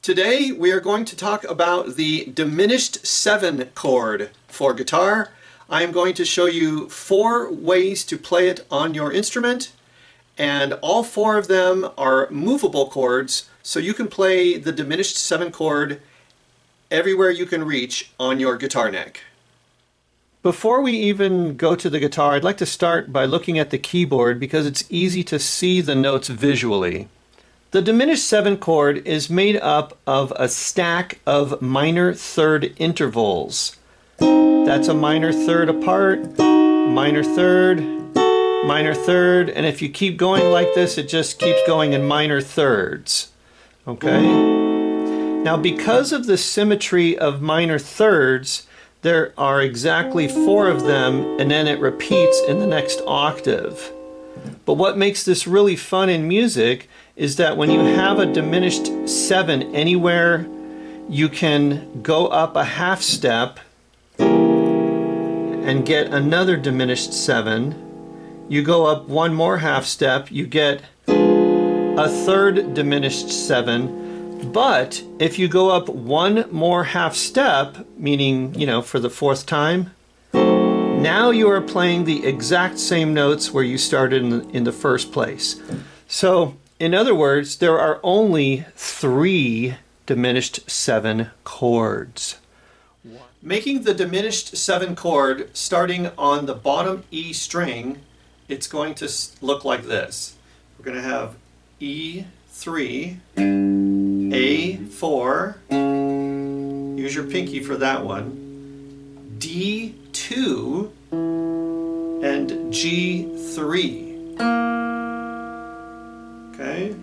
Today we are going to talk about the diminished 7 chord for guitar. I am going to show you 4 ways to play it on your instrument, and all 4 of them are movable chords, so you can play the diminished 7 chord everywhere you can reach on your guitar neck. Before we even go to the guitar, I'd like to start by looking at the keyboard because it's easy to see the notes visually. The diminished 7 chord is made up of a stack of minor third intervals. That's a minor third apart, minor third, and if you keep going like this, it just keeps going in minor thirds. Okay? Now, because of the symmetry of minor thirds, there are exactly 4 of them, and then it repeats in the next octave. But what makes this really fun in music is that when you have a diminished 7 anywhere, you can go up a half step and get another diminished 7. You go up one more half step, you get a third diminished 7. But if you go up one more half step, meaning, for the 4th time, now you are playing the exact same notes where you started in the first place. So, in other words, there are only 3 diminished 7 chords. Making the diminished 7 chord starting on the bottom E string, it's going to look like this. We're going to have E3, A4, use your pinky for that one, D2, and G3. Okay?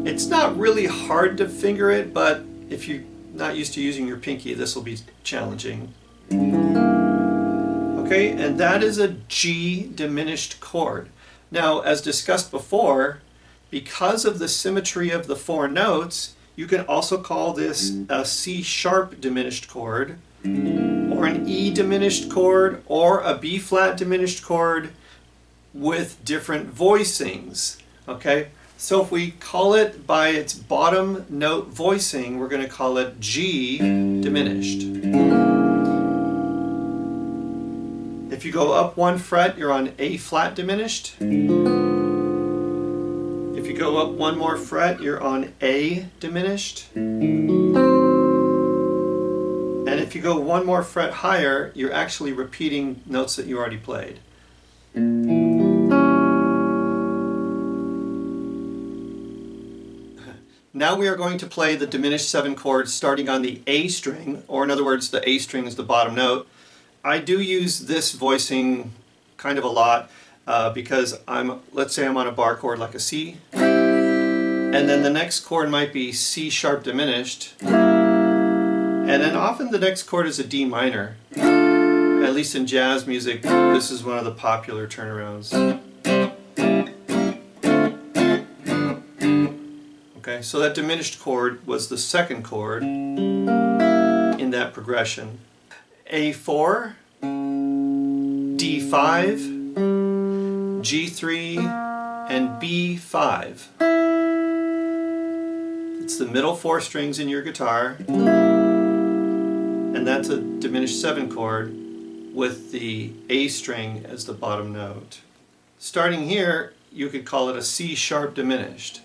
It's not really hard to finger it, but if you're not used to using your pinky, this will be challenging. Okay, and that is a G diminished chord. Now, as discussed before, because of the symmetry of the 4 notes, you can also call this a C sharp diminished chord, or an E diminished chord, or a B flat diminished chord with different voicings. Okay, so if we call it by its bottom note voicing, we're going to call it G diminished. If you go up 1 fret, you're on A flat diminished. If you go up 1 more fret, you're on A diminished. And if you go 1 more fret higher, you're actually repeating notes that you already played. Now we are going to play the diminished 7 chord starting on the A string, or in other words, the A string is the bottom note. I do use this voicing kind of a lot because let's say I'm on a bar chord like a C, and then the next chord might be C sharp diminished, and then often the next chord is a D minor. At least in jazz music, this is one of the popular turnarounds. Okay, so that diminished chord was the 2nd chord in that progression. A4, D5, G3, and B5. It's the middle 4 strings in your guitar, and that's a diminished 7 chord with the A string as the bottom note. Starting here, you could call it a C sharp diminished.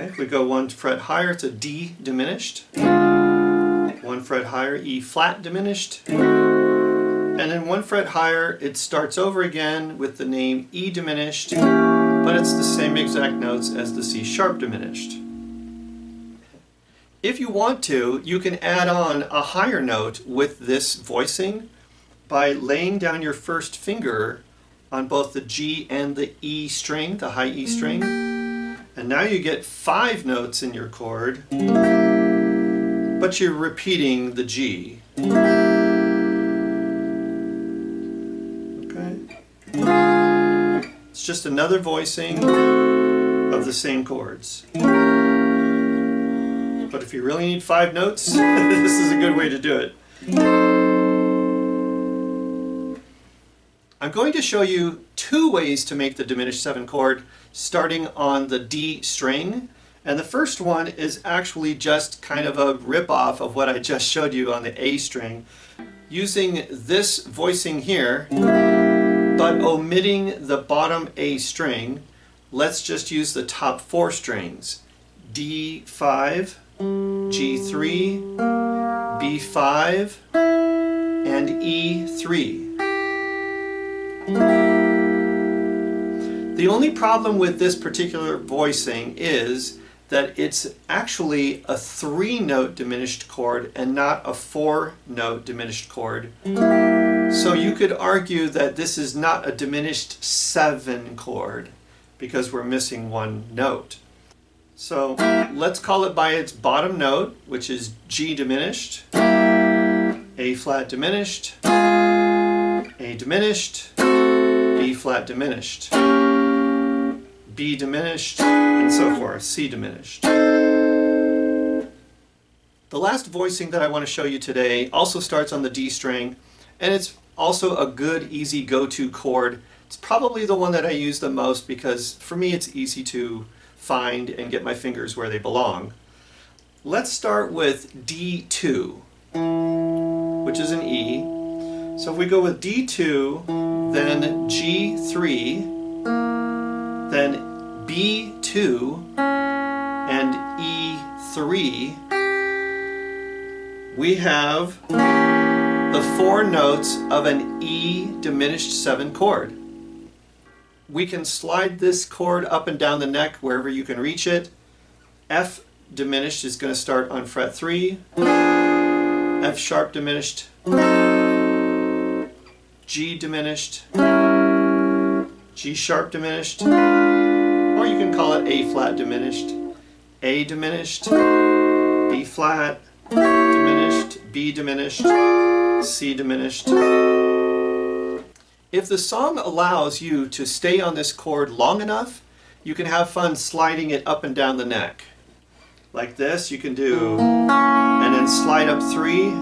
If we go 1 fret higher, it's a D diminished. 1 fret higher, E flat diminished. And then 1 fret higher, it starts over again with the name E diminished, but it's the same exact notes as the C sharp diminished. If you want to, you can add on a higher note with this voicing by laying down your first finger on both the G and the E string, the high E string. And now you get 5 notes in your chord, but you're repeating the G. Okay? It's just another voicing of the same chords. But if you really need 5 notes, this is a good way to do it. I'm going to show you two ways to make the diminished 7 chord, starting on the D string. And the first one is actually just kind of a rip-off of what I just showed you on the A string, using this voicing here, but omitting the bottom A string. Let's just use the top 4 strings: D5, G3, B5, and E3. The only problem with this particular voicing is that it's actually a 3-note diminished chord and not a 4-note diminished chord. So you could argue that this is not a diminished 7 chord because we're missing one note. So let's call it by its bottom note, which is G diminished, A flat diminished, A diminished, B flat diminished, B diminished, and so forth, C diminished. The last voicing that I want to show you today also starts on the D string, and it's also a good, easy go-to chord. It's probably the one that I use the most because for me it's easy to find and get my fingers where they belong. Let's start with D2, which is an E. So if we go with D2, then G3, then B2, and E3, we have the 4 notes of an E diminished 7 chord. We can slide this chord up and down the neck wherever you can reach it. F diminished is going to start on fret 3, F sharp diminished, G diminished, G sharp diminished, or you can call it A flat diminished, A diminished, B flat diminished, B diminished, C diminished. If the song allows you to stay on this chord long enough, you can have fun sliding it up and down the neck. Like this, you can do, and then slide up 3.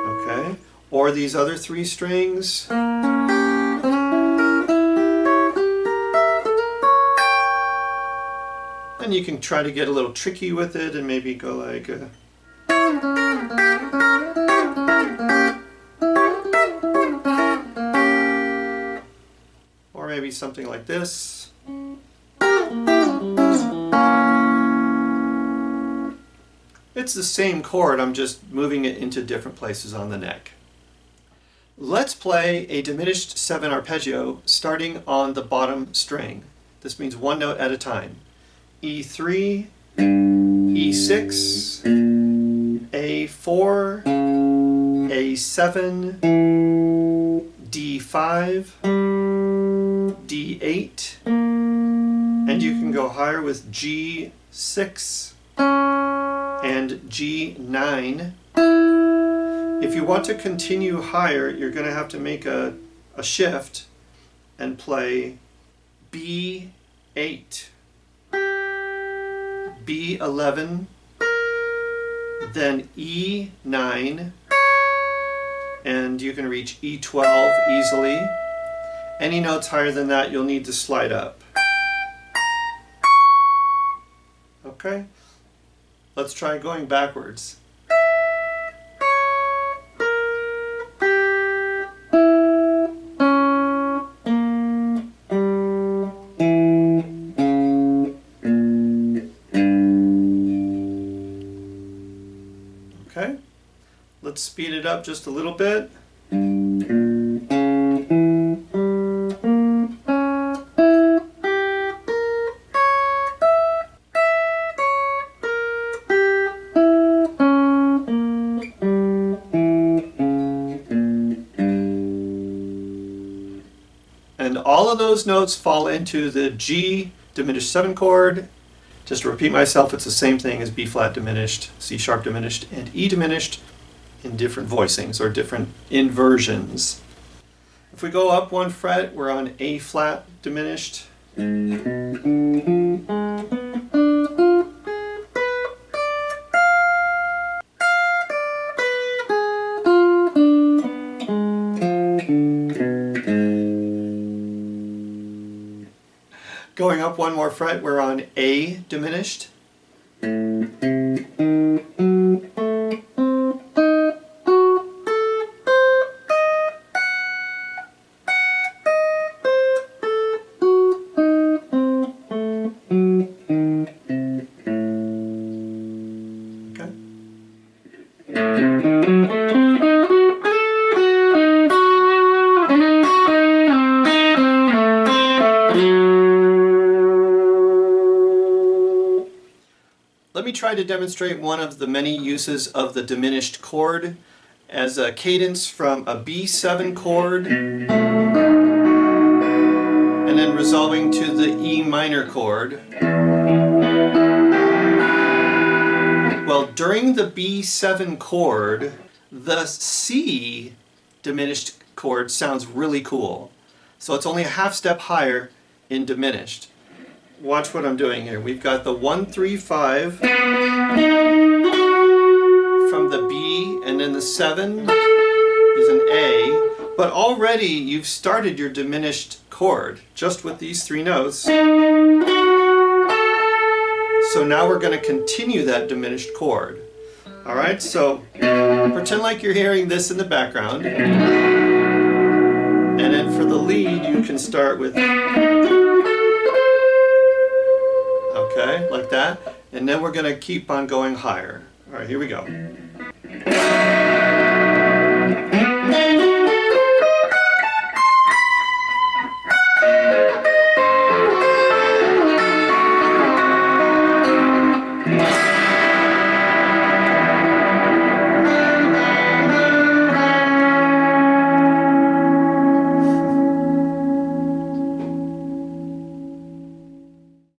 Okay, or these other 3 strings. And you can try to get a little tricky with it and maybe go like or maybe something like this. It's the same chord, I'm just moving it into different places on the neck. Let's play a diminished 7 arpeggio starting on the bottom string. This means 1 note at a time. E3, E6, A4, A7, D5, D8, and you can go higher with G6 and G9. If you want to continue higher, you're going to have to make a shift and play B8, B11, then E9, and you can reach E12 easily. Any notes higher than that, you'll need to slide up. Okay, let's try going backwards. Okay, let's speed it up just a little bit. And all of those notes fall into the G diminished 7 chord. Just to repeat myself, it's the same thing as B flat diminished, C sharp diminished, and E diminished in different voicings or different inversions. If we go up 1 fret, we're on A flat diminished. Going up one more fret, we're on A diminished. Let me try to demonstrate one of the many uses of the diminished chord as a cadence from a B7 chord and then resolving to the E minor chord. Well, during the B7 chord, the C diminished chord sounds really cool. So it's only a half step higher in diminished. Watch what I'm doing here. We've got the 1, 3, 5 from the B, and then the 7 is an A, but already you've started your diminished chord just with these 3 notes. So now we're going to continue that diminished chord. Alright, so pretend like you're hearing this in the background, and then for the lead you can start with, okay, like that, and then we're going to keep on going higher. Alright, here we go.